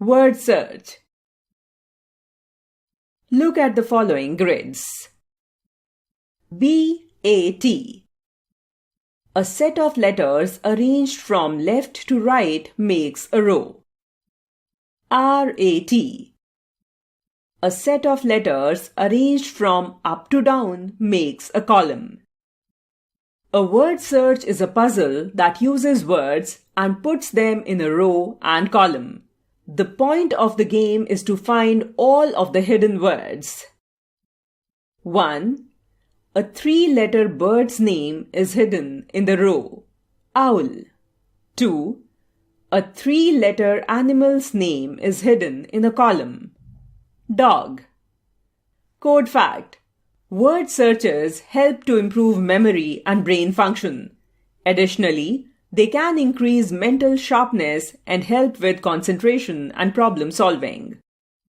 Word search. Look at the following grids. B-A-T. A set of letters arranged from left to right makes a row. R-A-T. A set of letters arranged from up to down makes a column. A word search is a puzzle that uses words and puts them in a row and column. The point of the game is to find all of the hidden words. 1. A 3-letter bird's name is hidden in the row owl. 2. A 3-letter animal's name is hidden in a column dog. Code fact: word searches help to improve memory and brain function. Additionally, they can increase mental sharpness and help with concentration and problem solving.